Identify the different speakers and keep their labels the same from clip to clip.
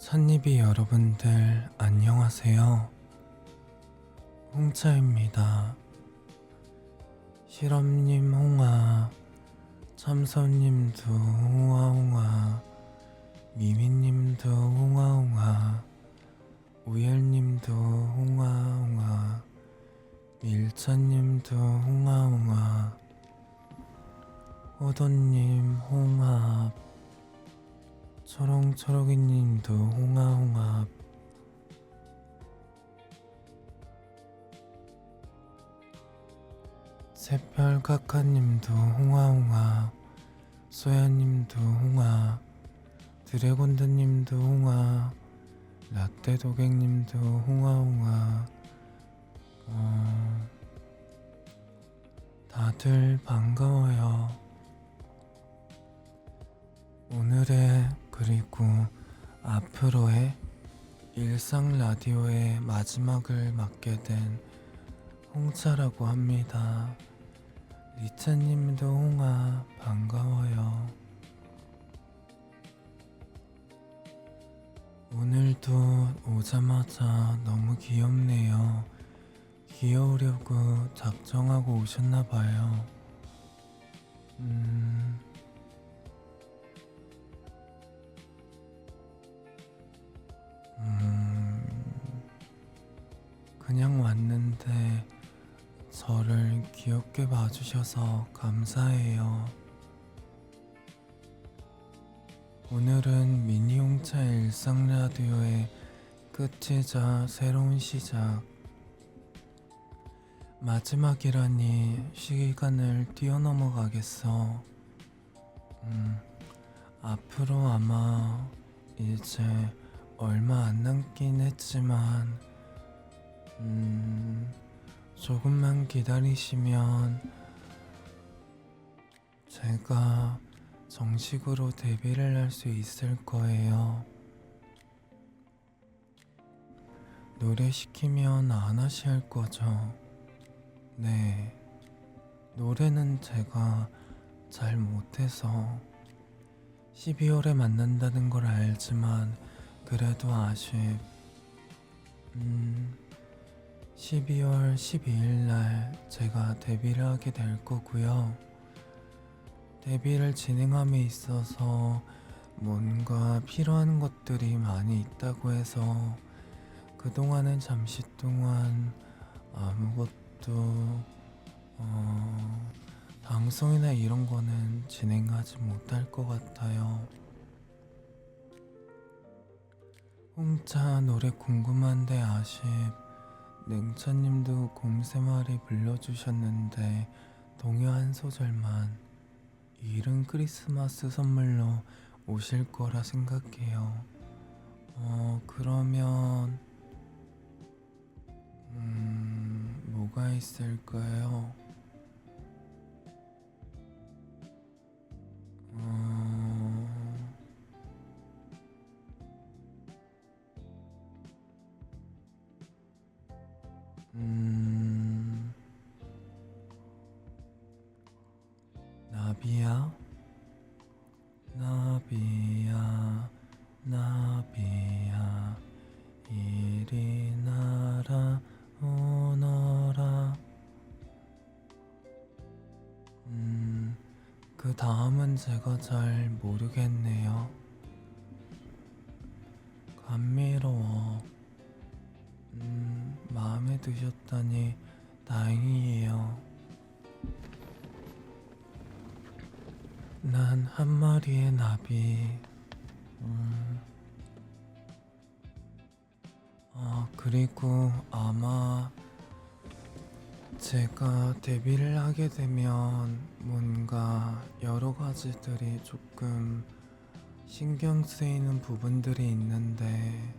Speaker 1: 산입이 여러분들 안녕하세요. 홍차입니다. 실험님 홍아, 참선님도 홍아홍아, 미미님도 홍아홍아, 우열님도 홍아홍아, 밀차님도 홍아홍아, 호돈님 홍합, 초롱초롱이님도 홍아홍합, 새별카카님도 홍아홍아, 소야님도 홍아, 드래곤드님도 홍아, 라떼도객님도 홍아홍아. 다들 반가워요. 오늘의 그리고 앞으로의 일상 라디오의 마지막을 맡게 된 홍차라고 합니다. 리차님도 홍아 반가워요. 오늘도 오자마자 너무 귀엽네요. 귀여우려고 작정하고 오셨나봐요. 그냥 왔는데 저를 귀엽게 봐주셔서 감사해요. 오늘은 미니홍차의 일상라디오의 끝이자 새로운 시작, 마지막이라니 시간을 뛰어넘어가겠어. 앞으로 아마 이제 얼마 안 남긴 했지만 조금만 기다리시면 제가 정식으로 데뷔를 할 수 있을 거예요. 노래 시키면 안 하실 거죠? 네, 노래는 제가 잘 못해서 12월에 만난다는 걸 알지만 그래도 아쉽. 12월 12일 날 제가 데뷔를 하게 될 거고요. 데뷔를 진행함에 있어서 뭔가 필요한 것들이 많이 있다고 해서 그동안은 잠시 동안 아무것도 방송이나 이런 거는 진행하지 못할 것 같아요. 홍차 노래 궁금한데 아쉽. 냉차님도 곰새마리 불러주셨는데 동요 한 소절만. 이른 크리스마스 선물로 오실 거라 생각해요. 그러면 뭐가 있을까요? 나비야, 나비야, 나비야, 이리 날아오너라. 그 다음은 제가 잘 모르겠네요. 감미로워. 마음에 드셨다니 다행이에요. 난 한 마리의 나비. 그리고 아마 제가 데뷔를 하게 되면 뭔가 여러 가지들이 조금 신경 쓰이는 부분들이 있는데,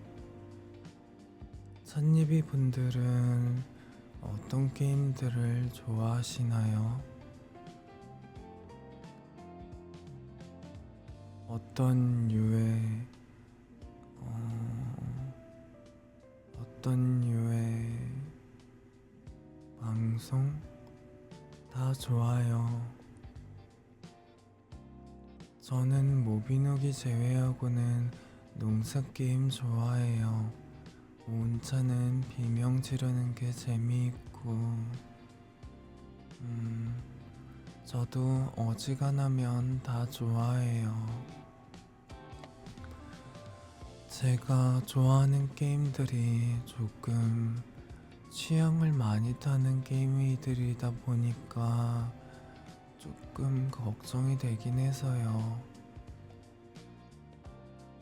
Speaker 1: 찬입이 분들은 어떤 게임들을 좋아하시나요? 어떤 유의 방송 다 좋아요. 저는 모비노기 제외하고는 농사 게임 좋아해요. 온차는 비명 지르는 게 재미있고, 저도 어지간하면 다 좋아해요. 제가 좋아하는 게임들이 조금 취향을 많이 타는 게임들이다 보니까 조금 걱정이 되긴 해서요.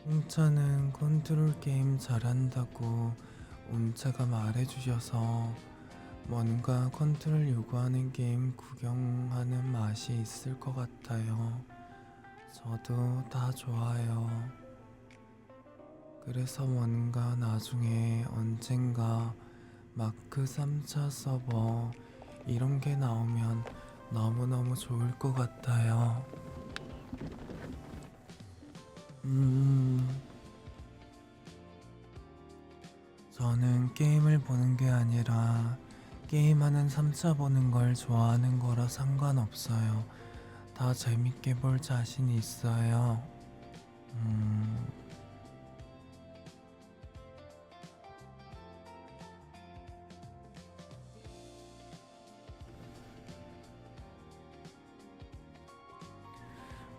Speaker 1: 홍차는 컨트롤 게임 잘한다고 온차가 말해주셔서 뭔가 컨트롤 요구하는 게임 구경하는 맛이 있을 것 같아요. 저도 다 좋아요. 그래서 뭔가 나중에 언젠가 마크 3차 서버 이런 게 나오면 너무너무 좋을 것 같아요. 저는 게임을 보는 게 아니라 게임하는 3차 보는 걸 좋아하는 거라 상관없어요. 다 재밌게 볼 자신이 있어요. 음,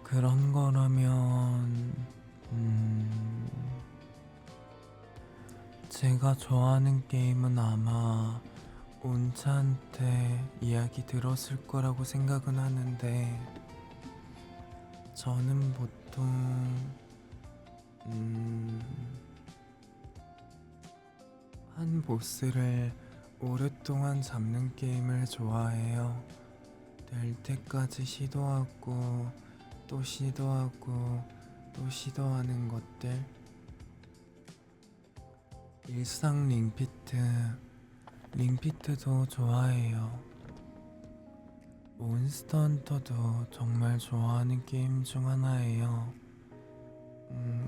Speaker 1: 그런 거라면, 제가 좋아하는 게임은 아마 온차한테 이야기 들었을 거라고 생각은 하는데, 저는 보통, 한 보스를 오랫동안 잡는 게임을 좋아해요. 될 때까지 시도하고, 또 시도하고, 또 시도하는 것들. 일상 링피트도 좋아해요. 몬스터 헌터도 정말 좋아하는 게임 중 하나예요.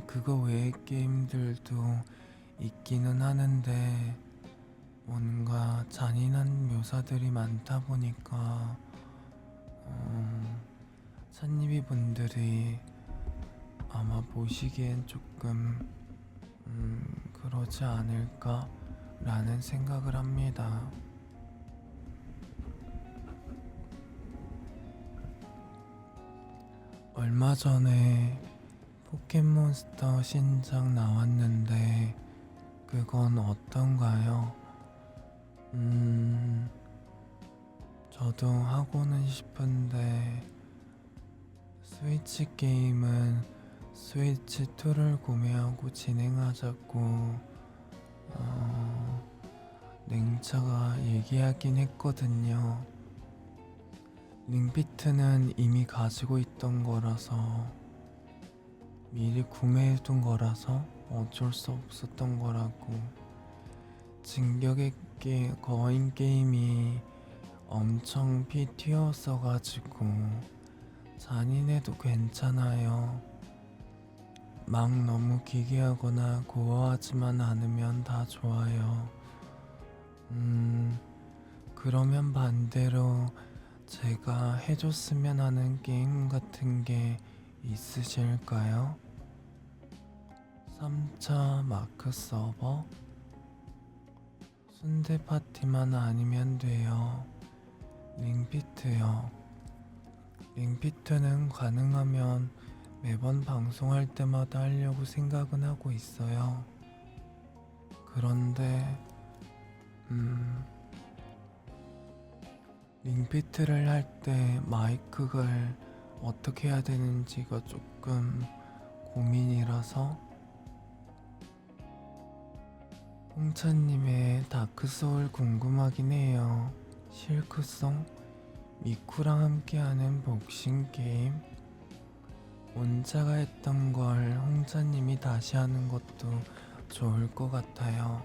Speaker 1: 그거 외의 게임들도 있기는 하는데 뭔가 잔인한 묘사들이 많다 보니까 찬니비 분들이 아마 보시기엔 조금 그러지 않을까 라는 생각을 합니다. 얼마 전에 포켓몬스터 신작 나왔는데 그건 어떤가요? 저도 하고는 싶은데 스위치 게임은 스위치 2를 구매하고 진행하자고 냉차가 얘기하긴 했거든요. 링피트는 이미 가지고 있던 거라서 미리 구매해둔 거라서 어쩔 수 없었던 거라고. 진격의 거인 게임이 엄청 피 튀었어가지고 잔인해도 괜찮아요. 막 너무 기괴하거나 고어하지만 않으면 다 좋아요. 그러면 반대로 제가 해줬으면 하는 게임 같은 게 있으실까요? 3차 마크 서버? 순대 파티만 아니면 돼요. 링피트요. 링피트는 가능하면 매번 방송할 때마다 하려고 생각은 하고 있어요. 그런데 링피트를 할 때 마이크를 어떻게 해야 되는지가 조금 고민이라서. 홍차님의 다크소울 궁금하긴 해요. 실크송? 미쿠랑 함께하는 복싱 게임? 온자가 했던 걸 홍차님이 다시 하는 것도 좋을 것 같아요.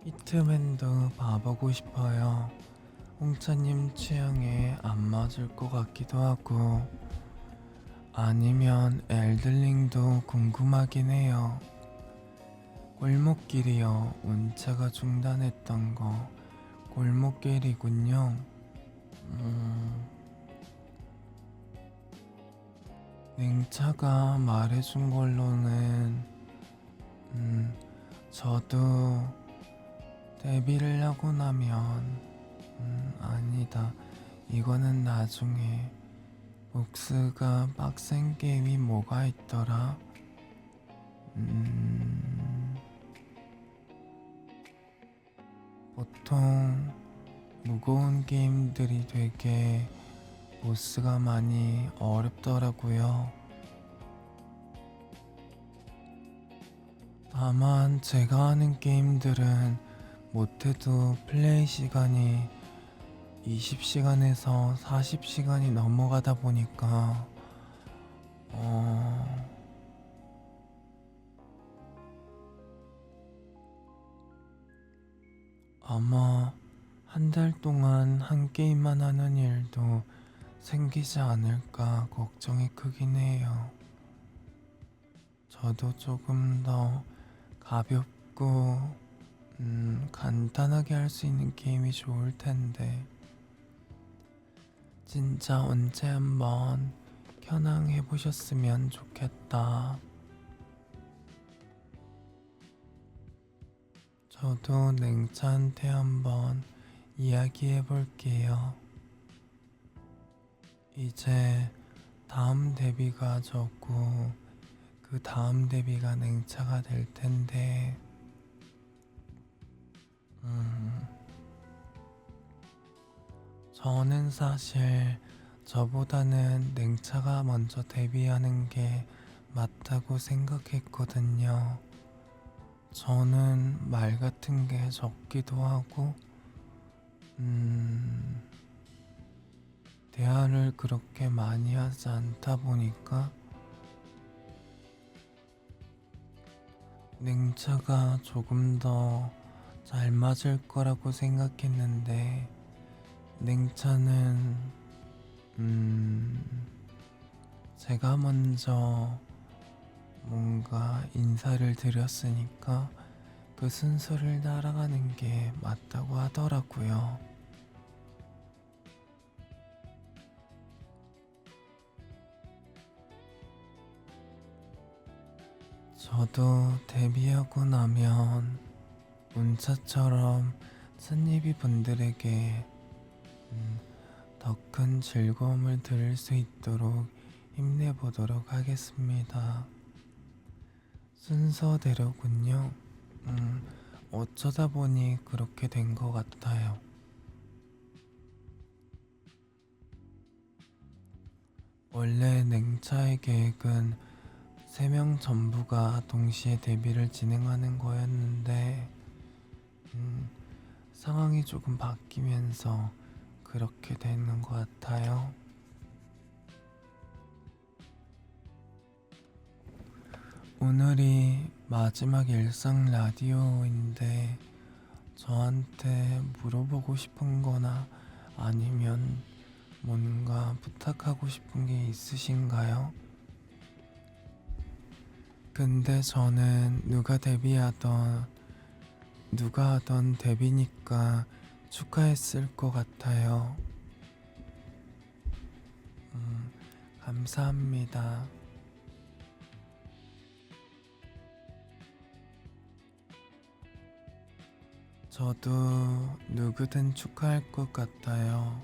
Speaker 1: 히트맨도 봐보고 싶어요. 홍차님 취향에 안 맞을 것 같기도 하고. 아니면 엘들링도 궁금하긴 해요. 골목길이요. 운차가 중단했던 거 골목길이군요. 음, 냉차가 말해준 걸로는, 음, 저도 데뷔를 하고 나면, 아니다. 이거는 나중에. 복스가 빡센 게임이 뭐가 있더라? 음, 보통 무거운 게임들이 되게 보스가 많이 어렵더라고요. 다만 제가 하는 게임들은 못해도 플레이 시간이 20시간에서 40시간이 넘어가다 보니까 어, 아마 한 달 동안 한 게임만 하는 일도 생기지 않을까 걱정이 크긴 해요. 저도 조금 더 가볍고 간단하게 할 수 있는 게임이 좋을 텐데 진짜 언제 한번 현황해 보셨으면 좋겠다. 저도 냉차한테 한번 이야기해 볼게요. 이제 다음 데뷔가 저고 그 다음 데뷔가 냉차가 될 텐데, 음, 저는 사실 저보다는 냉차가 먼저 데뷔하는 게 맞다고 생각했거든요. 저는 말 같은 게 적기도 하고, 대화를 그렇게 많이 하지 않다 보니까 냉차가 조금 더 잘 맞을 거라고 생각했는데 냉차는 제가 먼저 뭔가 인사를 드렸으니까 그 순서를 따라가는 게 맞다고 하더라고요. 저도 데뷔하고 나면 문자처럼 찻잎이 분들에게 더 큰 즐거움을 드릴 수 있도록 힘내보도록 하겠습니다. 순서대로군요. 어쩌다 보니 그렇게 된 것 같아요. 원래 냉차의 계획은 3명 전부가 동시에 데뷔를 진행하는 거였는데, 상황이 조금 바뀌면서 그렇게 되는 것 같아요. 오늘이 마지막 일상 라디오인데 저한테 물어보고 싶은 거나 아니면 뭔가 부탁하고 싶은 게 있으신가요? 근데 저는 누가 하던 데뷔니까 축하했을 것 같아요. 감사합니다. 저도 누구든 축하할 것 같아요.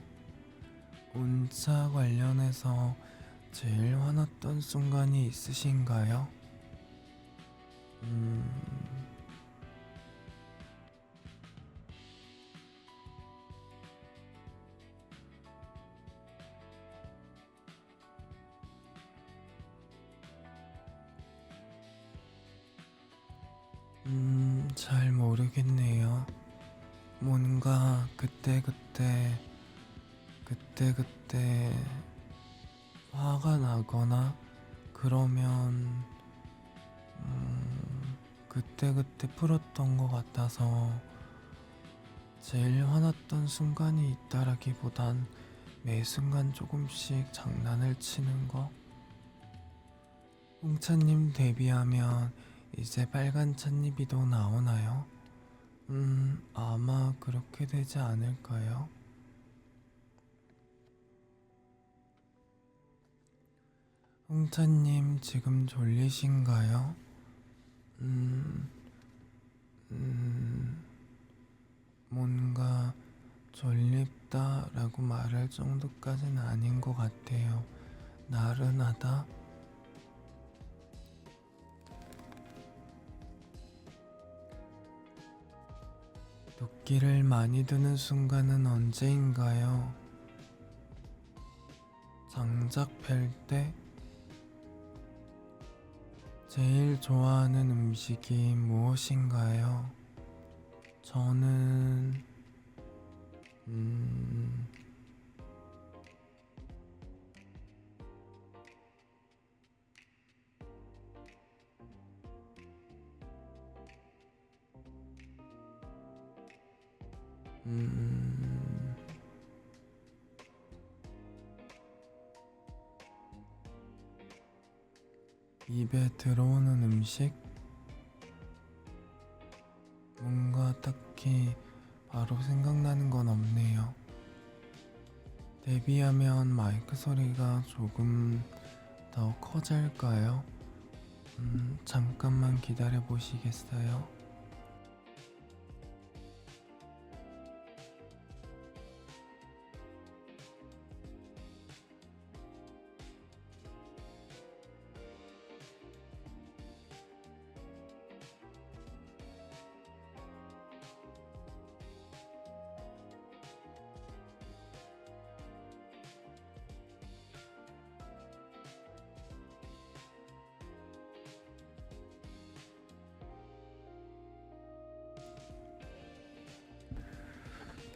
Speaker 1: 운차 관련해서 제일 화났던 순간이 있으신가요? 음, 잘 모르겠네요. 뭔가 그때 화가 나거나 그러면 그때 풀었던 것 같아서 제일 화났던 순간이 있다라기보단 매 순간 조금씩 장난을 치는 거. 홍차님 데뷔하면 이제 빨간 찻잎이도 나오나요? 아마 그렇게 되지 않을까요? 홍차님 지금 졸리신가요? 음, 음, 뭔가 졸립다라고 말할 정도까지는 아닌 것 같아요. 나른하다? 도끼를 많이 드는 순간은 언제인가요? 장작 펼 때? 제일 좋아하는 음식이 무엇인가요? 저는, 음, 음, 입에 들어오는 음식? 뭔가 딱히 바로 생각나는 건 없네요. 데뷔하면 마이크 소리가 조금 더 커질까요? 잠깐만 기다려 보시겠어요?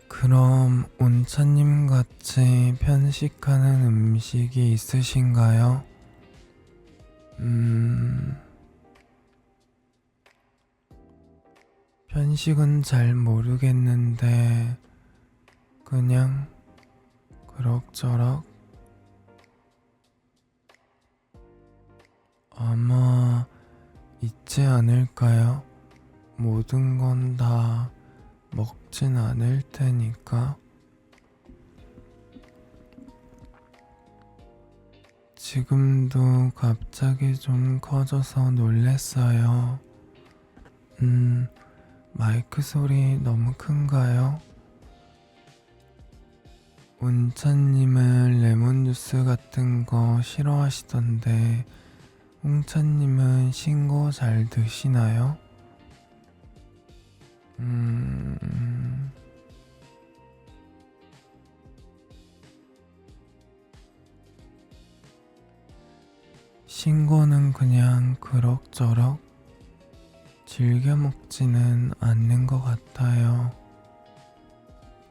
Speaker 1: 그럼 온차님 같이 편식하는 음식이 있으신가요? 편식은 잘 모르겠는데 그냥 그럭저럭 아마 있지 않을까요? 모든 건 다 먹진 않을 테니까. 지금도 갑자기 좀 커져서 놀랬어요. 마이크 소리 너무 큰가요? 운차님은 레몬 주스 같은 거 싫어하시던데 홍차님은 신 거 잘 드시나요? 신 거는 그냥 그럭저럭 즐겨 먹지는 않는 것 같아요.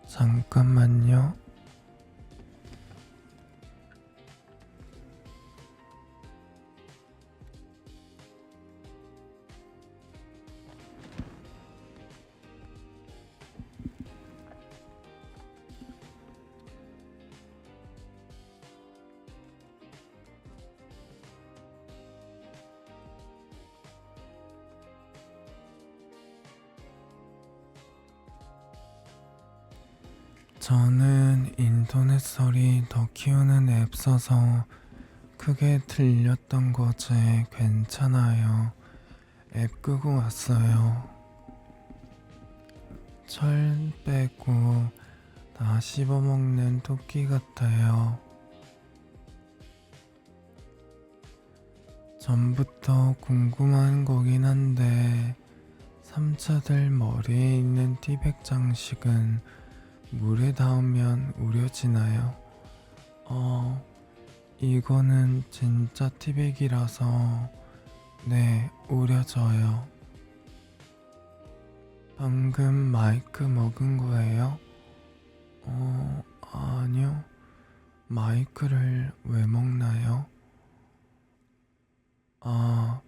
Speaker 1: 잠깐만요. 저는 인터넷 소리 더 키우는 앱 써서 크게 들렸던 거지 괜찮아요. 앱 끄고 왔어요. 철 빼고 다 씹어먹는 토끼 같아요. 전부터 궁금한 거긴 한데 3차들 머리에 있는 티백 장식은 물에 닿으면 우려지나요? 이거는 진짜 티백이라서 네, 우려져요. 방금 마이크 먹은 거예요? 아니요. 마이크를 왜 먹나요? 아,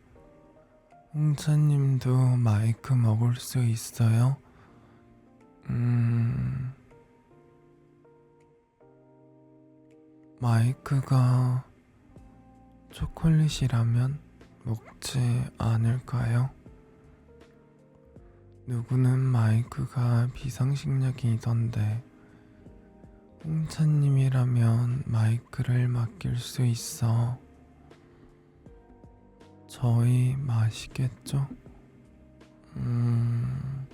Speaker 1: 홍차님도 마이크 먹을 수 있어요? 마이크가 초콜릿이라면 먹지 않을까요? 누구는 마이크가 비상식약이던데 홍차님이라면 마이크를 맡길 수 있어. 저희 마시겠죠? 음,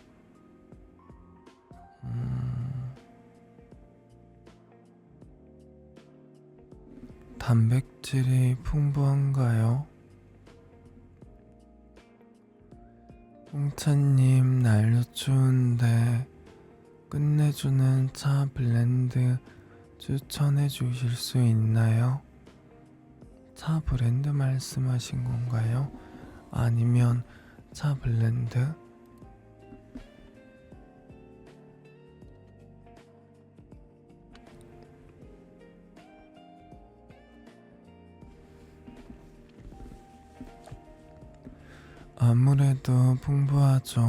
Speaker 1: 음, 단백질이 풍부한가요? 홍차님, 날도 추운데 끝내주는 차 블렌드 추천해 주실 수 있나요? 차 브랜드 말씀하신 건가요? 아니면 차 블렌드? 아무래도 풍부하죠.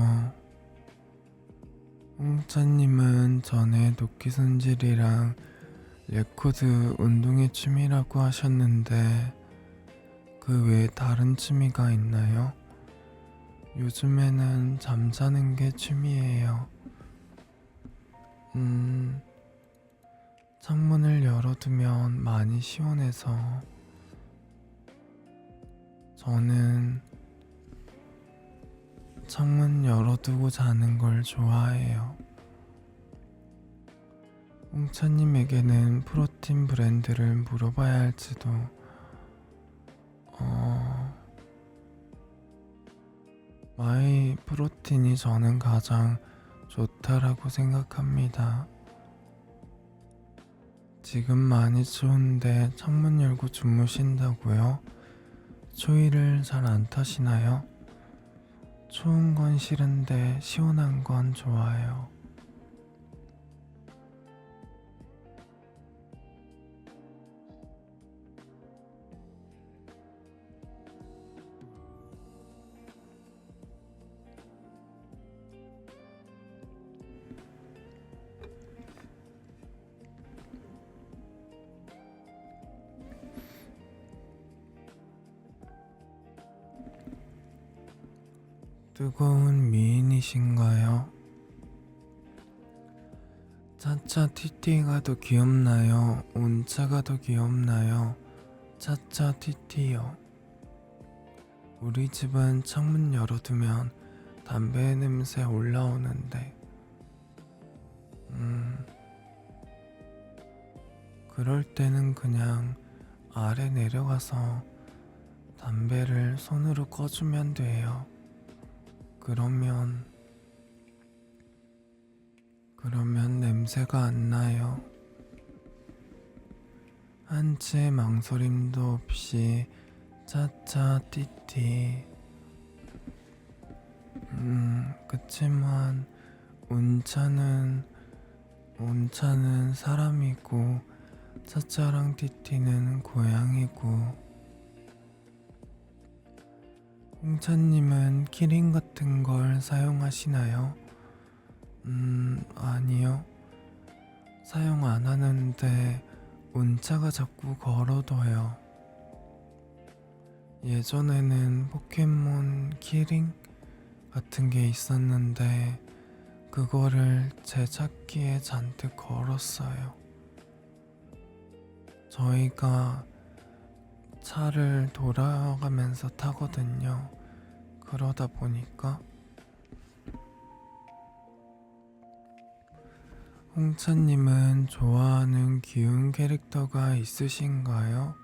Speaker 1: 홍차님은 전에 도끼 손질이랑 레코드 운동의 취미라고 하셨는데 그 외에 다른 취미가 있나요? 요즘에는 잠자는 게 취미예요. 창문을 열어두면 많이 시원해서 저는 창문 열어두고 자는 걸 좋아해요. 홍차님에게는 프로틴 브랜드를 물어봐야 할지도, 마이 프로틴이 저는 가장 좋다라고 생각합니다. 지금 많이 추운데 창문 열고 주무신다고요? 추위를 잘 안 타시나요? 추운 건 싫은데 시원한 건 좋아요. 뜨거운 미인이신가요? 차차 티티가 더 귀엽나요? 온차가 더 귀엽나요? 차차 티티요. 우리 집은 창문 열어두면 담배 냄새 올라오는데, 그럴 때는 그냥 아래 내려가서 담배를 손으로 꺼주면 돼요. 그러면 냄새가 안 나요. 한치의 망설임도 없이 차차 띠띠. 그치만 온차는 사람이고 차차랑 띠띠는 고양이고. 홍차님은 키링 같은 걸 사용하시나요? 아니요. 사용 안 하는데 온차가 자꾸 걸어둬요. 예전에는 포켓몬 키링 같은 게 있었는데 그거를 제 찾기에 잔뜩 걸었어요. 저희가 차를 돌아가면서 타거든요. 그러다 보니까. 홍차님은 좋아하는 귀여운 캐릭터가 있으신가요?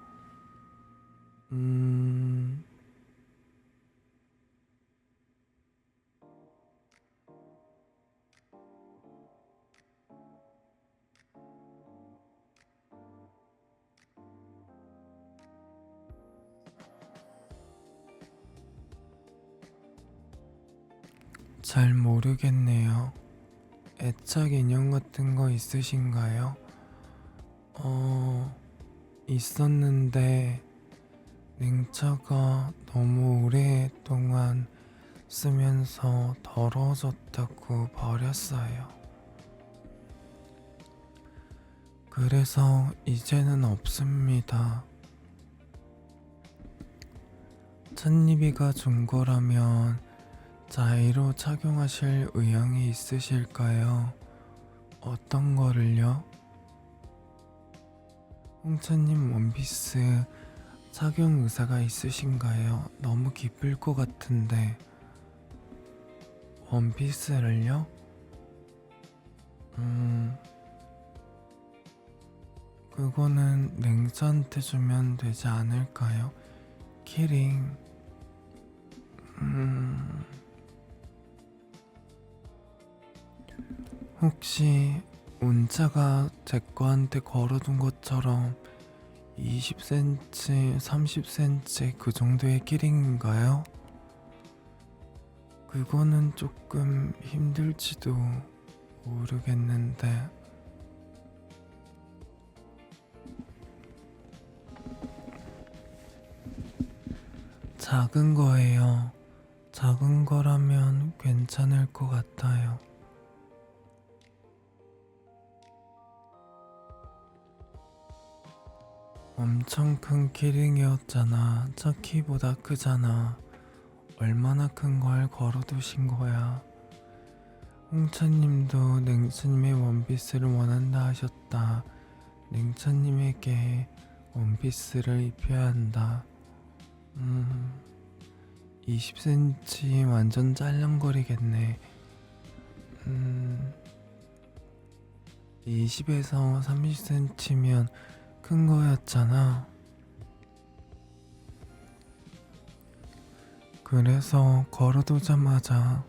Speaker 1: 잘 모르겠네요. 애착 인형 같은 거 있으신가요? 있었는데 냉차가 너무 오랫동안 쓰면서 더러워졌다고 버렸어요. 그래서 이제는 없습니다. 찬니비가 준 거라면 자의로 착용하실 의향이 있으실까요? 어떤 거를요? 홍차님 원피스 착용 의사가 있으신가요? 너무 기쁠 것 같은데. 원피스를요? 음, 그거는 랭스한테 주면 되지 않을까요? 키링. 음, 혹시 운자가 제 거한테 걸어둔 것처럼 20cm, 30cm 그 정도의 키링인가요? 그거는 조금 힘들지도 모르겠는데. 작은 거예요. 작은 거라면 괜찮을 것 같아요. 엄청 큰 키링이었잖아. 저 키보다 크잖아. 얼마나 큰 걸 걸어두신 거야. 홍차님도 냉차님의 원피스를 원한다 하셨다. 냉차님에게 원피스를 입혀야 한다. 20cm 완전 짤랑거리겠네. 20에서 30cm면 큰 거였잖아. 그래서 걸어두자마자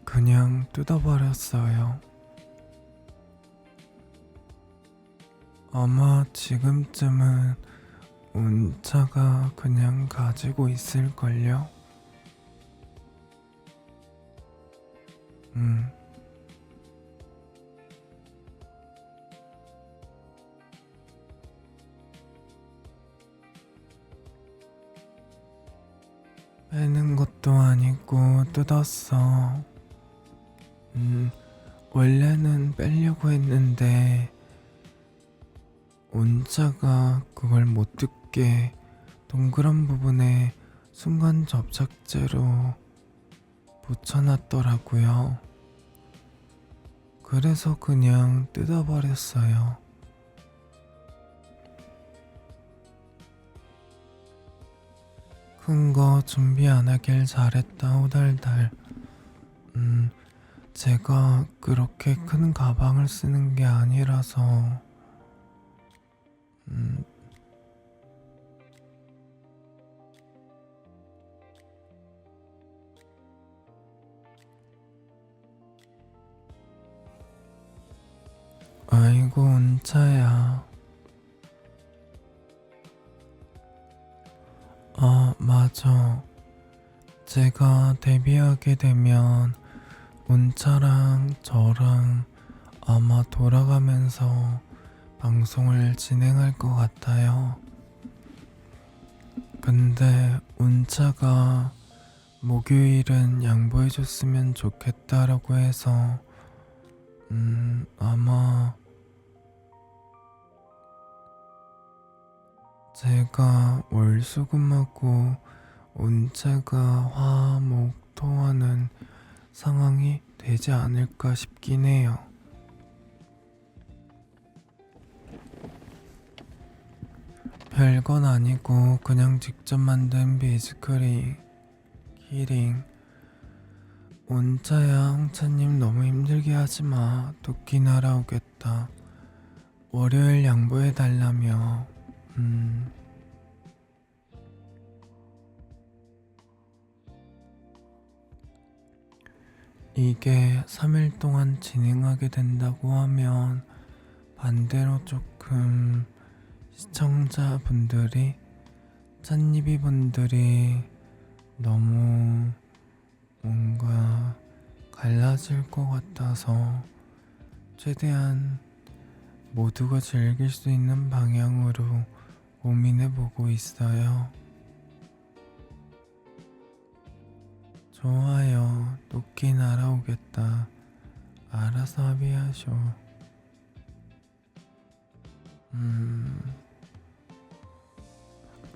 Speaker 1: 그냥 뜯어버렸어요. 아마 지금쯤은 운차가 그냥 가지고 있을걸요? 음, 빼는 것도 아니고 뜯었어. 원래는 빼려고 했는데 운자가 그걸 못 뜯게 동그란 부분에 순간 접착제로 붙여놨더라고요. 그래서 그냥 뜯어버렸어요. 큰 거 준비 안 하길 잘했다 오달달. 제가 그렇게 큰 가방을 쓰는 게 아니라서. 음, 아이고 운차야. 아 맞아. 제가 데뷔하게 되면 운차랑 저랑 아마 돌아가면서 방송을 진행할 것 같아요. 근데 운차가 목요일은 양보해줬으면 좋겠다라고 해서 아마 제가 월수금하고 운차가 화목통하는 상황이 되지 않을까 싶긴 해요. 별건 아니고 그냥 직접 만든 비즈크림 키링. 운차야 홍차님 너무 힘들게 하지마. 도끼 날아오겠다. 월요일 양보해달라며. 이게 3일 동안 진행하게 된다고 하면 반대로 조금 시청자분들이 짠니비 분들이 너무 뭔가 갈라질 것 같아서 최대한 모두가 즐길 수 있는 방향으로 고민해보고 있어요. 좋아요. 토끼 날아오겠다. 알아서 합의하쇼.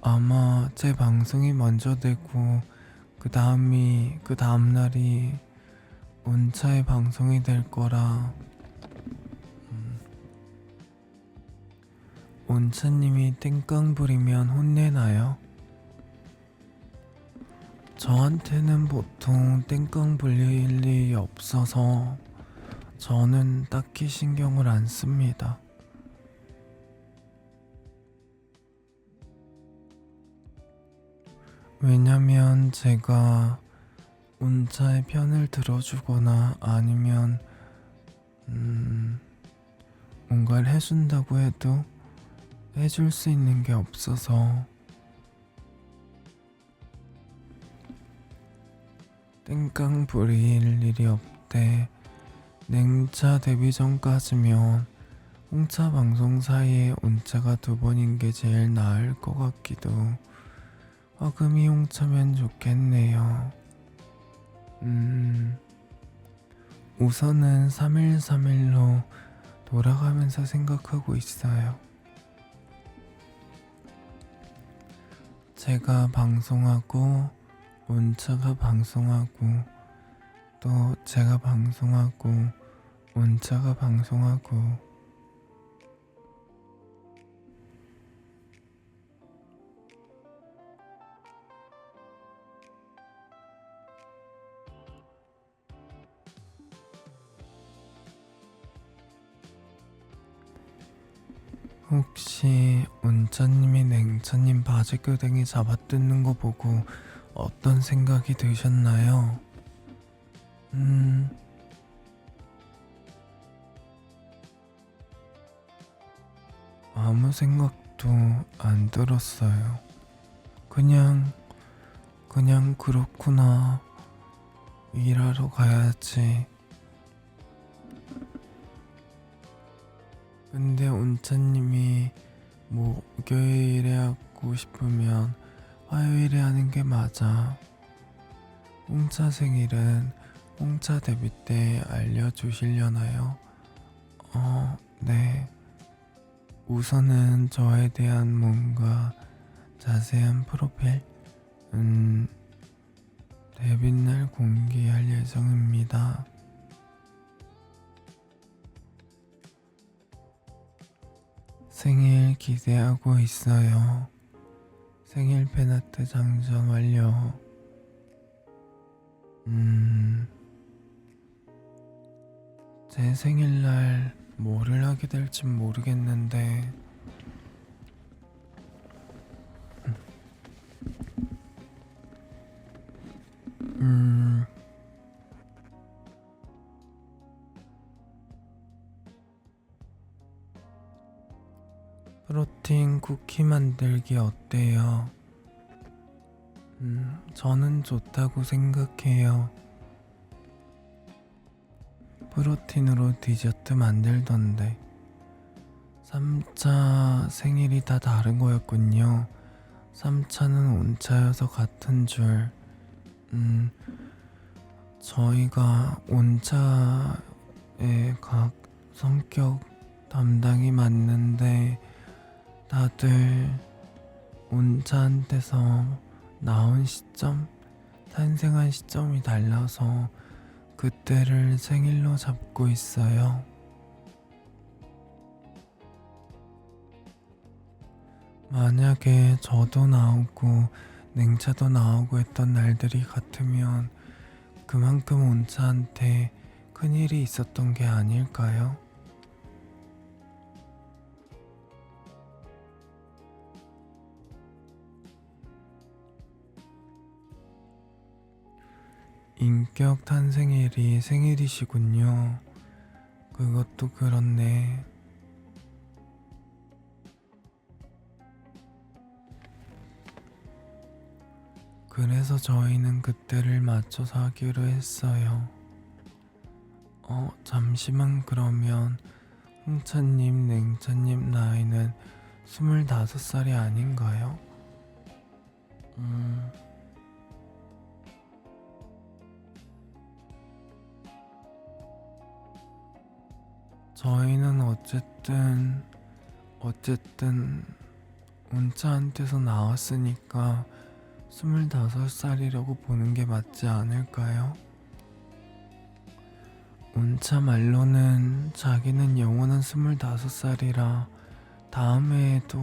Speaker 1: 아마 제 방송이 먼저 되고 그 다음날이 온차에 방송이 될 거라. 온차님이 땡깡 부리면 혼내나요? 저한테는 보통 땡깡 불릴 일이 없어서 저는 딱히 신경을 안 씁니다. 왜냐면 제가 온차의 편을 들어주거나 아니면 뭔가를 해준다고 해도 해줄 수 있는 게 없어서 땡깡 부릴 일이 없대. 냉차 데뷔 전까지면 홍차 방송 사이에 온차가 두 번인 게 제일 나을 것 같기도. 화금이 홍차면 좋겠네요. 우선은 3일3일로 돌아가면서 생각하고 있어요. 제가 방송하고 온차가 방송하고 또 제가 방송하고 온차가 방송하고. 혹시 온차님이 냉차님 바지끄댕이 잡아뜯는 거 보고 어떤 생각이 드셨나요? 아무 생각도 안 들었어요. 그냥 그렇구나. 일하러 가야지. 근데 온차님이 목요일에 하고 싶으면 화요일에 하는 게 맞아. 홍차 생일은 홍차 데뷔 때 알려주시려나요? 네. 우선은 저에 대한 뭔가 자세한 프로필, 데뷔날 공개할 예정입니다. 생일 기대하고 있어요. 생일 팬아트 장전 완료. 제 생일날 뭐를 하게 될진 모르겠는데 프로틴 쿠키 만들기 어때요? 저는 좋다고 생각해요. 프로틴으로 디저트 만들던데. 3차 생일이 다 다른 거였군요. 3차는 온차여서 같은 줄. 저희가 온차의 각 성격 담당이 맞는데 다들 온차한테서 나온 시점, 탄생한 시점이 달라서 그때를 생일로 잡고 있어요. 만약에 저도 나오고 냉차도 나오고 했던 날들이 같으면 그만큼 온차한테 큰일이 있었던 게 아닐까요? 인격 탄생일이 생일이시군요. 그것도 그렇네. 그래서 저희는 그때를 맞춰서 하기로 했어요. 잠시만. 그러면 홍차님, 냉차님 나이는 25살이 아닌가요? 저희는 어쨌든 온차한테서 나왔으니까 25살이라고 보는 게 맞지 않을까요? 운차 말로는 자기는 영원한 25살이라 다음 해에도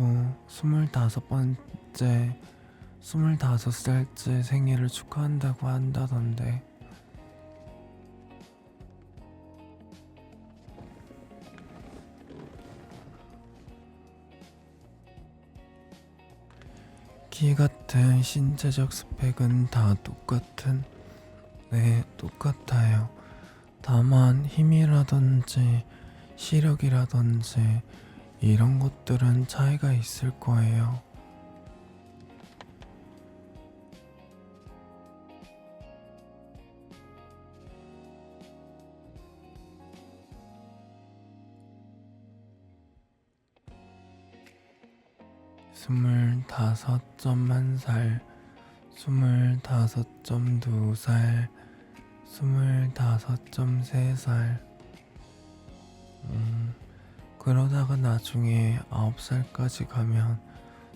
Speaker 1: 25살째 생일을 축하한다고 한다던데. 키 같은 신체적 스펙은 다 네, 똑같아요. 다만 힘이라든지 시력이라든지 이런 것들은 차이가 있을 거예요. 스물다섯 점 한 살, 25.2살, 25.3살. 그러다가 나중에 9살까지 가면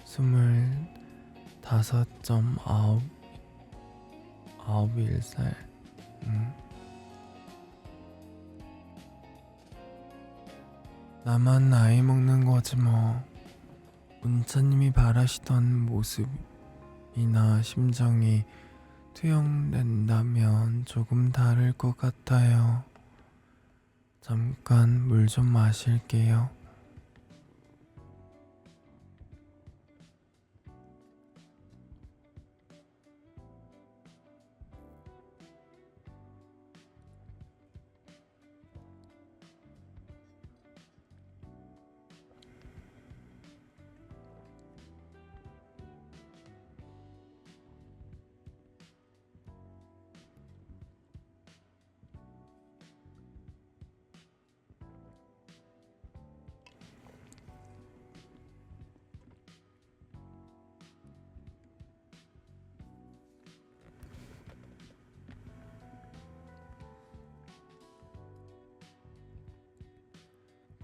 Speaker 1: 25.9살. 나만 나이 먹는 거지 뭐. 운차님이 바라시던 모습이나 심정이 투영된다면 조금 다를 것 같아요. 잠깐 물 좀 마실게요.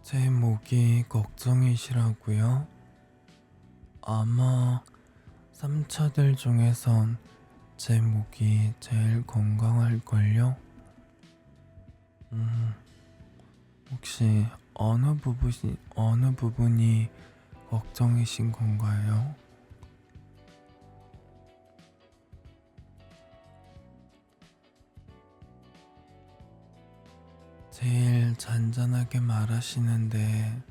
Speaker 1: 제 목이 걱정이시라고요? 아마 3차들 중에선 제 목이 제일 건강할걸요? 혹시 어느 부분이 걱정이신 건가요? 제일 잔잔하게 말하시는데,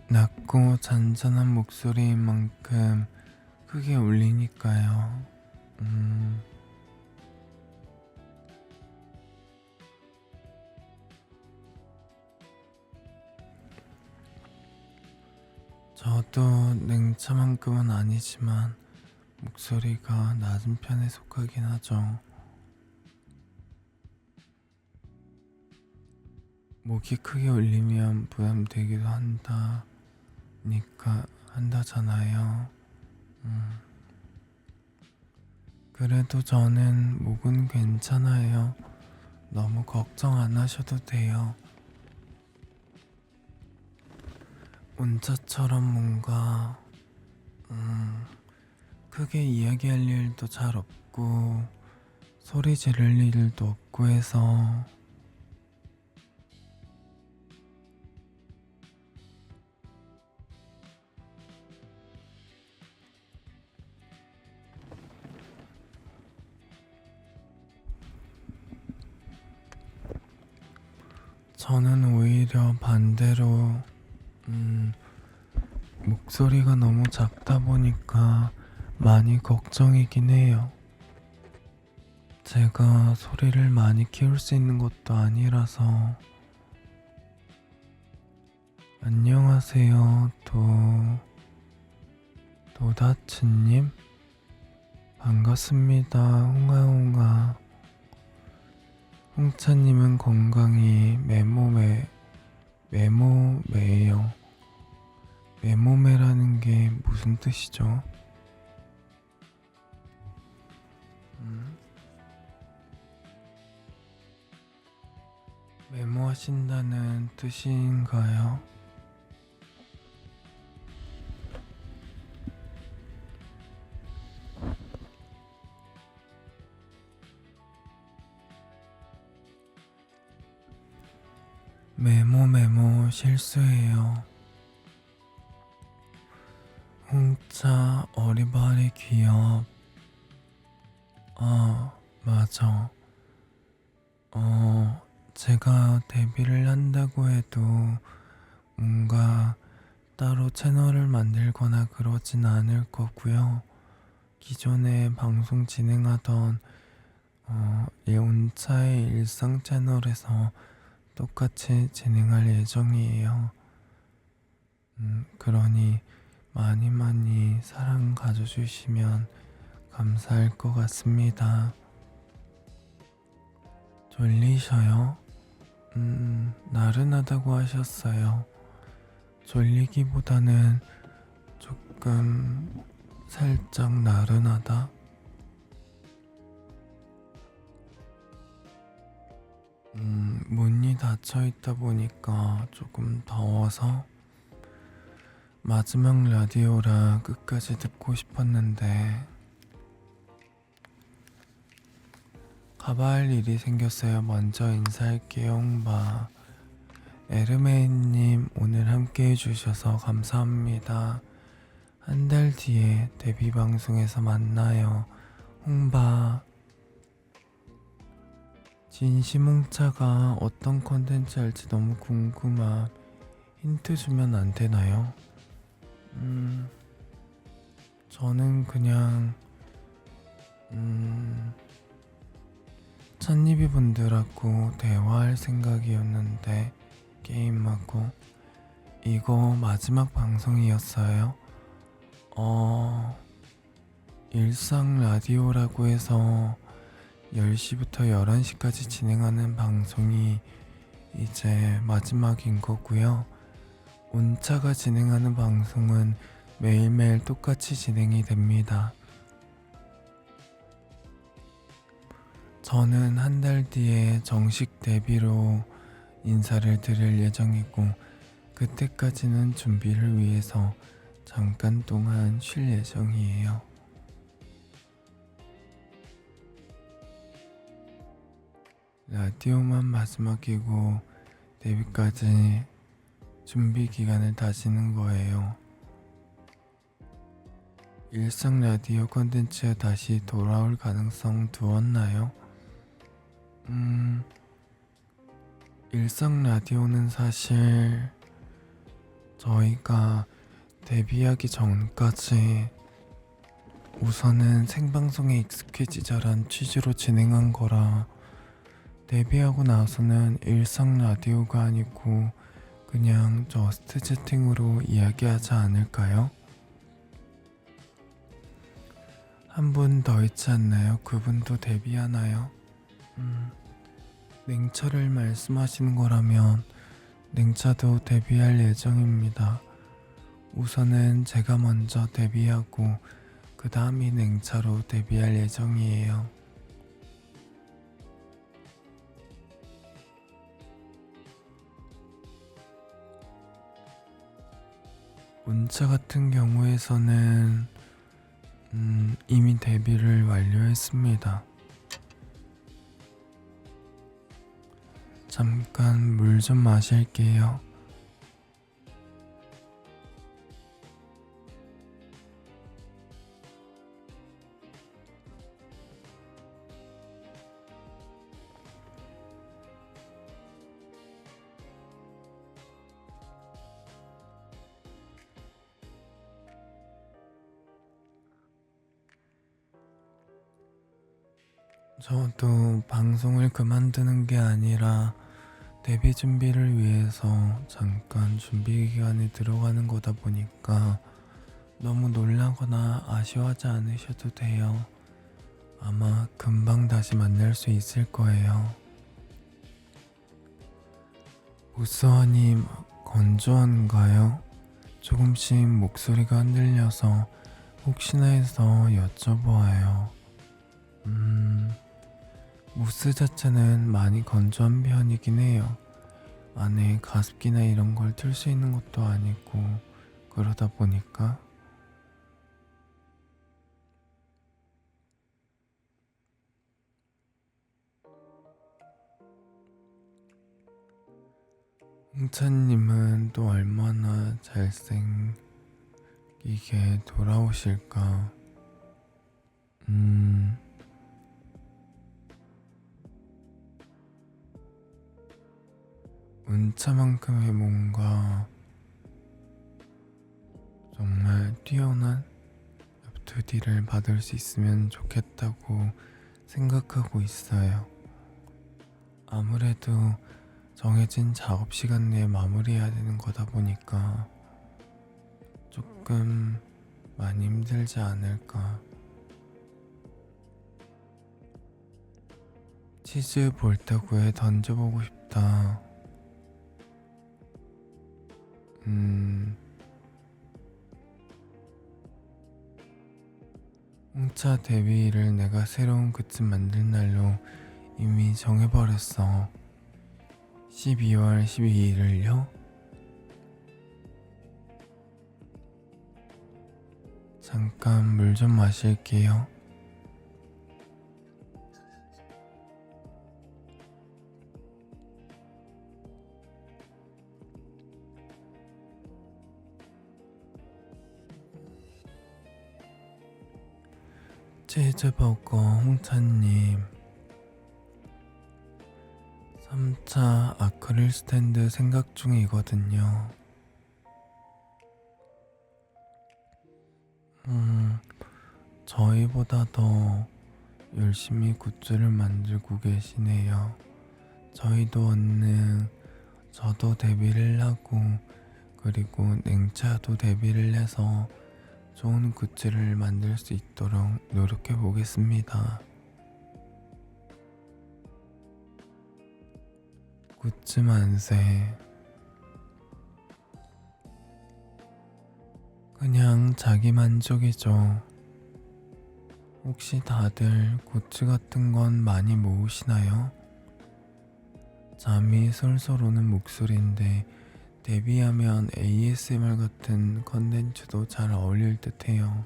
Speaker 1: 낮고 잔잔한 목소리인 만큼 크게 울리니까요. 저도 냉차만큼은 아니지만 목소리가 낮은 편에 속하긴 하죠. 목이 크게 울리면 부담되기도 한다잖아요. 그래도 저는 목은 괜찮아요. 너무 걱정 안 하셔도 돼요. 운자처럼 뭔가 크게 이야기할 일도 잘 없고 소리 지를 일도 없고 해서 저는 오히려 반대로 목소리가 너무 작다 보니까 많이 걱정이긴 해요. 제가 소리를 많이 키울 수 있는 것도 아니라서. 안녕하세요, 도다츠님? 반갑습니다, 홍아홍아. 홍차님은 건강히 메모매예요. 메모매라는 게 무슨 뜻이죠? 메모하신다는 뜻인가요? 메모 실수예요. 홍차 어리바리 귀엽. 아, 맞아. 제가 데뷔를 한다고 해도 뭔가 따로 채널을 만들거나 그러진 않을 거고요. 기존에 방송 진행하던 예온차의 일상 채널에서 똑같이 진행할 예정이에요. 그러니 많이 사랑 가져주시면 감사할 것 같습니다. 졸리셔요? 나른하다고 하셨어요. 졸리기보다는 조금 살짝 나른하다? 문이 닫혀 있다 보니까 조금 더워서 마지막 라디오라 끝까지 듣고 싶었는데 가봐야 할 일이 생겼어요. 먼저 인사할게요. 홍바. 에르메인님 오늘 함께 해주셔서 감사합니다. 한 달 뒤에 데뷔 방송에서 만나요. 홍바. 진심홍차가 어떤 컨텐츠 할지 너무 궁금함. 힌트 주면 안 되나요? 저는 그냥 찬입이 분들하고 대화할 생각이었는데 게임하고 이거 마지막 방송이었어요. 일상 라디오라고 해서 10시부터 11시까지 진행하는 방송이 이제 마지막인 거고요. 온차가 진행하는 방송은 매일매일 똑같이 진행이 됩니다. 저는 한 달 뒤에 정식 데뷔로 인사를 드릴 예정이고 그때까지는 준비를 위해서 잠깐 동안 쉴 예정이에요. 라디오만 마지막이고 데뷔까지 준비 기간을 다지는 거예요. 일상 라디오 콘텐츠에 다시 돌아올 가능성 두었나요? 일상 라디오는 사실 저희가 데뷔하기 전까지 우선은 생방송에 익숙해지자란 취지로 진행한 거라 데뷔하고 나서는 일상 라디오가 아니고 그냥 저스트 채팅으로 이야기하지 않을까요? 한 분 더 있지 않나요? 그분도 데뷔하나요? 냉차를 말씀하시는 거라면 냉차도 데뷔할 예정입니다. 우선은 제가 먼저 데뷔하고 그 다음이 냉차로 데뷔할 예정이에요. 온차 같은 경우에서는 이미 데뷔를 완료했습니다. 잠깐 물 좀 마실게요. 저도 방송을 그만두는 게 아니라 데뷔 준비를 위해서 잠깐 준비 기간에 들어가는 거다 보니까 너무 놀라거나 아쉬워하지 않으셔도 돼요. 아마 금방 다시 만날 수 있을 거예요. 보스원님 건조한가요? 조금씩 목소리가 흔들려서 혹시나 해서 여쭤보아요. 무스 자체는 많이 건조한 편이긴 해요. 안에 가습기나 이런 걸 틀 수 있는 것도 아니고 그러다 보니까 홍차님은 또 얼마나 잘생기게 돌아오실까? 음, 운차만큼의 뭔가 정말 뛰어난 FTD를 받을 수 있으면 좋겠다고 생각하고 있어요. 아무래도 정해진 작업 시간 내에 마무리해야 되는 거다 보니까 조금 많이 힘들지 않을까. 치즈 볼따구에 던져보고 싶다. 홍차 데뷔를 내가 새로운 굿즈 만들 날로 이미 정해버렸어. 12월 12일을요? 잠깐 물 좀 마실게요. 치즈버거 홍차님, 3차 아크릴 스탠드 생각 중이거든요. 저희보다 더 열심히 굿즈를 만들고 계시네요. 저희도 얼른 저도 데뷔를 하고 그리고 냉차도 데뷔를 해서 좋은 굿즈를 만들 수 있도록 노력해 보겠습니다. 굿즈 만세. 그냥 자기 만족이죠. 혹시 다들 굿즈 같은 건 많이 모으시나요? 잠이 솔솔 오는 목소리인데 데뷔하면 ASMR 같은 컨텐츠도 잘 어울릴 듯해요.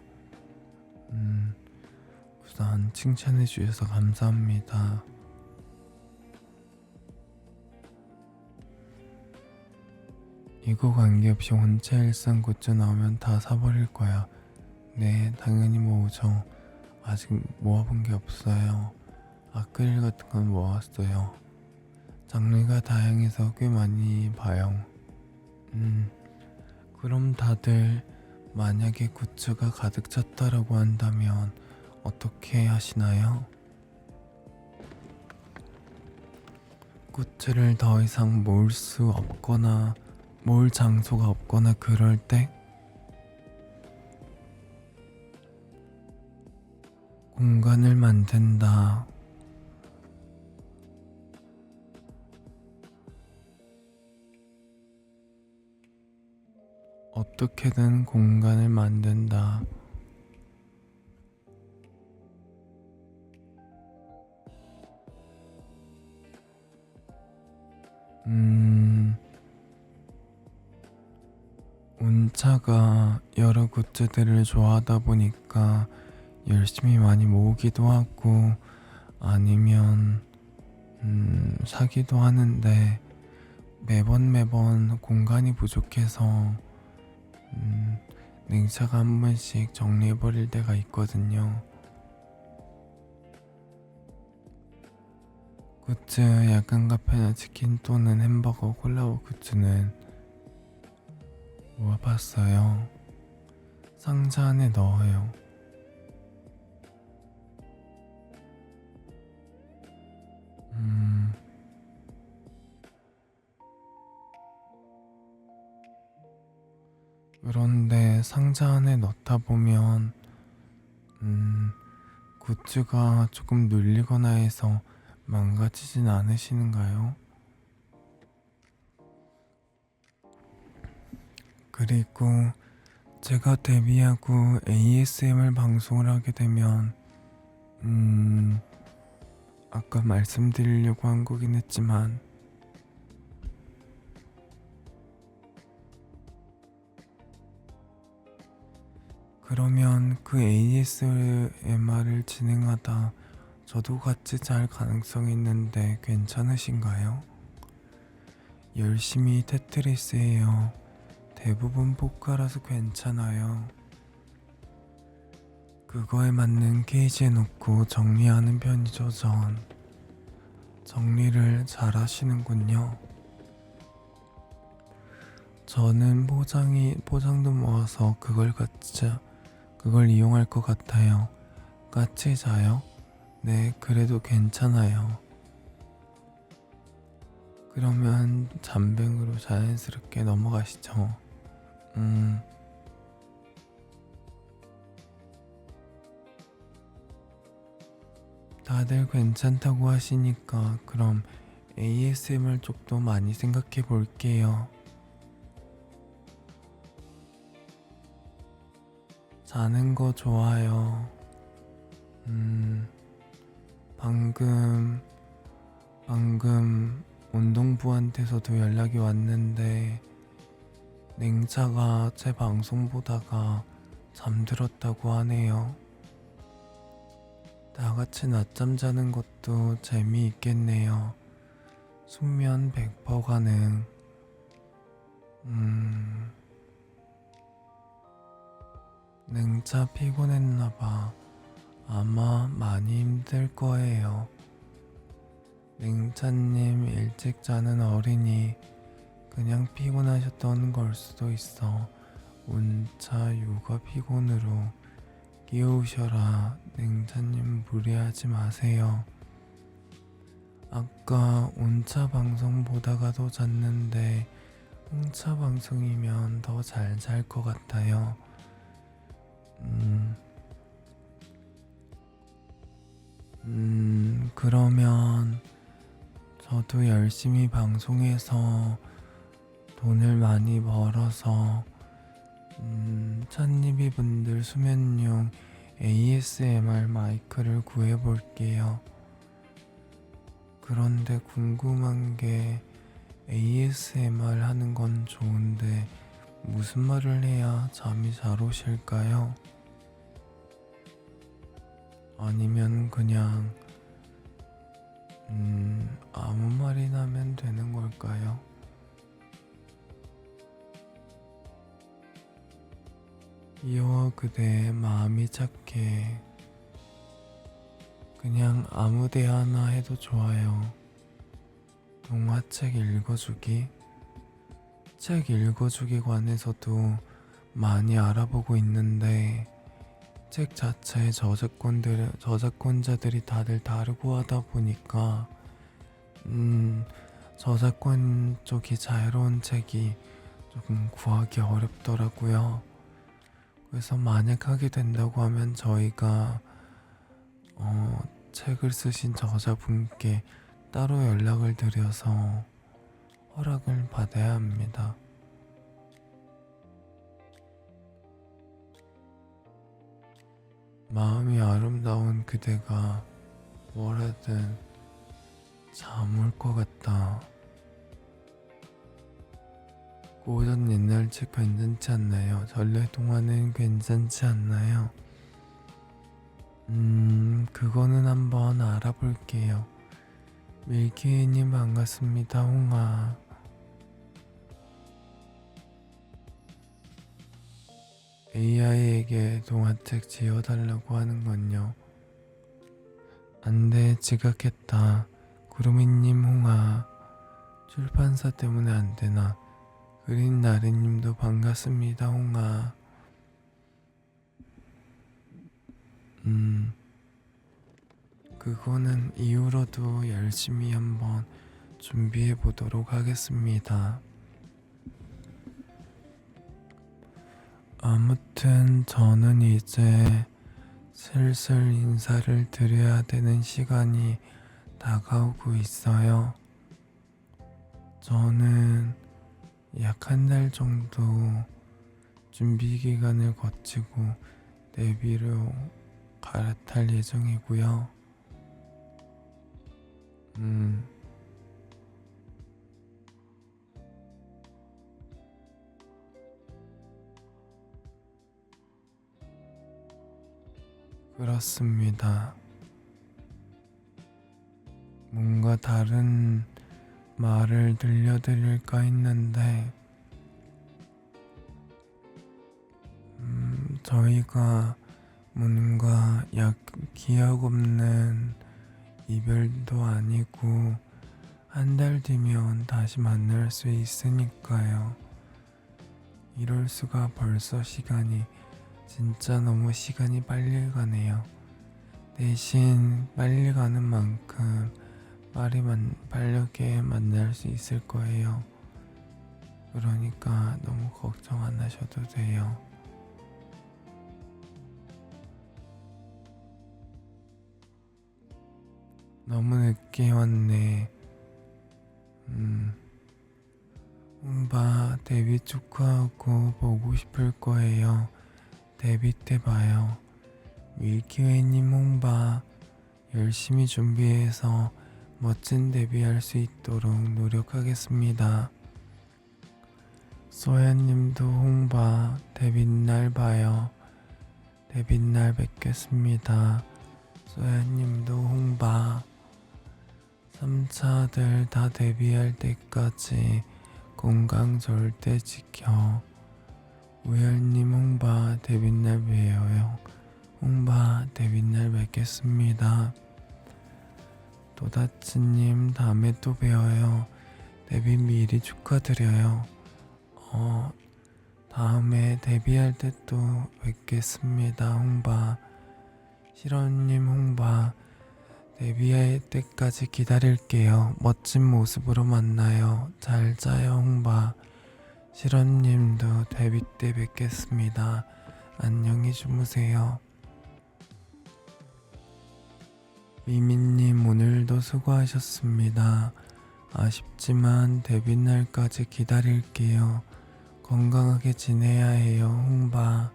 Speaker 1: 우선 칭찬해 주셔서 감사합니다. 이거 관계없이 혼자 일상 굿즈 나오면 다 사버릴 거야. 네, 당연히 모으죠. 아직 모아본 게 없어요. 아크릴 같은 건 모았어요. 장르가 다양해서 꽤 많이 봐요. 그럼 다들 만약에 굿즈가 가득 찼다라고 한다면 어떻게 하시나요? 굿즈를 더 이상 모을 수 없거나 모을 장소가 없거나 그럴 때 공간을 만든다. 어떻게든 공간을 만든다. 온차가 여러 굿즈들을 좋아하다 보니까 열심히 많이 모으기도 하고 아니면 사기도 하는데 매번 공간이 부족해서 냉차가 한 번씩 정리해버릴 때가 있거든요. 굿즈 야간 카페나 치킨 또는 햄버거 콜라보 굿즈는 모아봤어요. 상자 안에 넣어요. 그런데 상자 안에 넣다 보면 굿즈가 조금 눌리거나 해서 망가지진 않으시는가요? 그리고 제가 데뷔하고 ASMR 방송을 하게 되면 아까 말씀드리려고 한 거긴 했지만 그러면 그 ASMR을 진행하다 저도 같이 잘 가능성이 있는데 괜찮으신가요? 열심히 테트리스해요. 대부분 포카라서 괜찮아요. 그거에 맞는 케이지에 놓고 정리하는 편이죠, 전. 정리를 잘 하시는군요. 저는 포장도 모아서 그걸 이용할 것 같아요. 같이 자요? 네, 그래도 괜찮아요. 그러면 잠뱅으로 자연스럽게 넘어가시죠. 음, 다들 괜찮다고 하시니까 그럼 ASMR 쪽도 많이 생각해 볼게요. 자는 거 좋아요. 음, 방금, 방금 운동부한테서도 연락이 왔는데 냉차가 제 방송 보다가 잠들었다고 하네요. 다 같이 낮잠 자는 것도 재미있겠네요. 숙면 100% 가능. 냉차 피곤했나봐. 아마 많이 힘들 거예요. 냉차님 일찍 자는 어린이 그냥 피곤하셨던 걸 수도 있어. 온차 육아 피곤으로 끼우셔라. 냉차님 무리하지 마세요. 아까 온차 방송 보다가도 잤는데 홍차 방송이면 더 잘 잘 것 같아요. 그러면 저도 열심히 방송해서 돈을 많이 벌어서 찬니비 분들 수면용 ASMR 마이크를 구해볼게요. 그런데 궁금한 게 ASMR 하는 건 좋은데 무슨 말을 해야 잠이 잘 오실까요? 아니면 그냥 아무 말이나 하면 되는 걸까요? 이어와 그대의 마음이 착해. 그냥 아무 대화나 해도 좋아요. 동화책 읽어주기? 책 읽어주기 관해서도 많이 알아보고 있는데 책 자체의 저작권자들이 다들 다르고 하다 보니까 저작권 쪽이 자유로운 책이 조금 구하기 어렵더라고요. 그래서 만약 하게 된다고 하면 저희가 책을 쓰신 저자분께 따로 연락을 드려서 허락을 받아야 합니다. 마음이 아름다운 그대가 뭘 하든 잠 올 것 같다. 고전 옛날 책 괜찮지 않나요? 전래동화는 괜찮지 않나요? 그거는 한번 알아볼게요. 밀키님 반갑습니다, 홍아. AI에게 동화책 지어달라고 하는 건요. 안돼, 지각했다. 구루미님 홍아. 출판사 때문에 안 되나? 그린 나리님도 반갑습니다, 홍아. 그거는 이후로도 열심히 한번 준비해 보도록 하겠습니다. 아무튼 저는 이제 슬슬 인사를 드려야 되는 시간이 다가오고 있어요. 저는 약 한 달 정도 준비 기간을 거치고 데뷔로 갈아탈 예정이고요. 그렇습니다. 뭔가 말을 들려드릴까 했는데, 저희가 뭔가 기억 없는 이별도 아니고, 한 달 뒤면 다시 만날 수 있으니까요. 이럴 수가 벌써 시간이 진짜 너무 시간이 빨리 가네요. 대신 빨리 가는 만큼 빠르게 만날 수 있을 거예요. 그러니까 너무 걱정 안 하셔도 돼요. 너무 늦게 왔네. 홍바 데뷔 축하하고 보고 싶을 거예요. 데뷔 때 봐요. 밀키웨이님 홍바 열심히 준비해서 멋진 데뷔할 수 있도록 노력하겠습니다. 소야님도 홍바 데뷔 날 봐요. 데뷔 날 뵙겠습니다. 소야님도 홍바 3차들 다 데뷔할 때까지 건강 절대 지켜. 우열님 홍바 데뷔날 뵈어요. 홍바 데뷔날 뵙겠습니다. 도다치님 다음에 또 뵈어요. 데뷔 미리 축하드려요. 다음에 데뷔할 때 또 뵙겠습니다. 홍바. 실원님 홍바 데뷔할 때까지 기다릴게요. 멋진 모습으로 만나요. 잘 자요 홍바. 실원님도 데뷔 때 뵙겠습니다. 안녕히 주무세요. 미미님 오늘도 수고하셨습니다. 아쉽지만 데뷔 날까지 기다릴게요. 건강하게 지내야 해요. 홍바.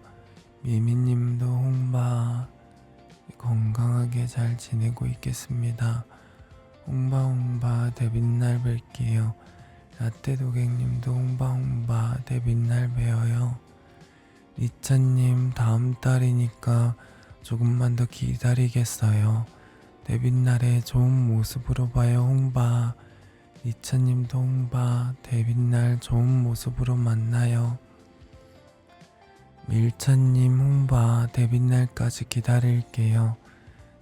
Speaker 1: 미미님도 홍바. 건강하게 잘 지내고 있겠습니다. 홍바 데뷔 날 뵐게요. 라떼 도객님도 홍바 데뷔 날 뵈어요. 리차님 다음 달이니까 조금만 더 기다리겠어요. 데뷔 날에 좋은 모습으로 봐요. 홍바. 리차님도 홍바 데뷔 날 좋은 모습으로 만나요. 밀차님 홍바 데뷔 날까지 기다릴게요.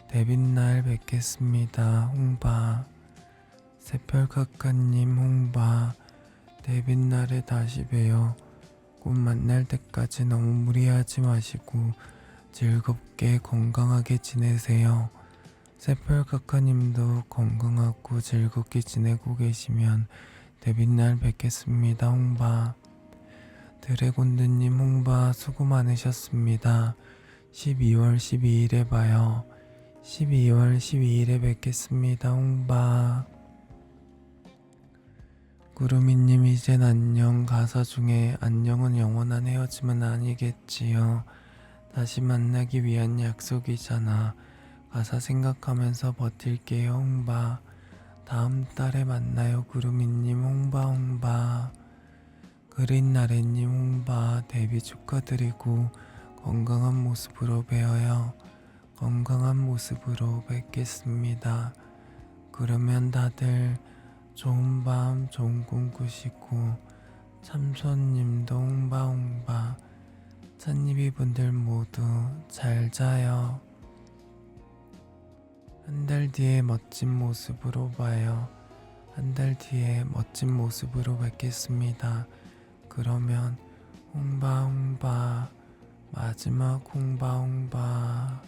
Speaker 1: 데뷔 날 뵙겠습니다. 홍바. 새별카카님 홍바 데뷔 날에 다시 봬요. 꼭 만날 때까지 너무 무리하지 마시고 즐겁게 건강하게 지내세요. 새별카카님도 건강하고 즐겁게 지내고 계시면 데뷔 날 뵙겠습니다. 홍바. 드래곤드님 홍바 수고 많으셨습니다. 12월 12일에 봐요. 12월 12일에 뵙겠습니다. 홍바. 구루미님 이젠 안녕. 가사 중에 안녕은 영원한 헤어짐은 아니겠지요. 다시 만나기 위한 약속이잖아. 가사 생각하면서 버틸게요. 홍바. 다음 달에 만나요. 구루미님 홍바. 그린나래님 홍바 데뷔 축하드리고 건강한 모습으로 뵈어요. 건강한 모습으로 뵙겠습니다. 그러면 다들 좋은 밤 좋은 꿈 꾸시고 참소님도 홍바 찬이비분들 모두 잘 자요. 한 달 뒤에 멋진 모습으로 봐요. 한 달 뒤에 멋진 모습으로 뵙겠습니다. 그러면 홍바 마지막 홍바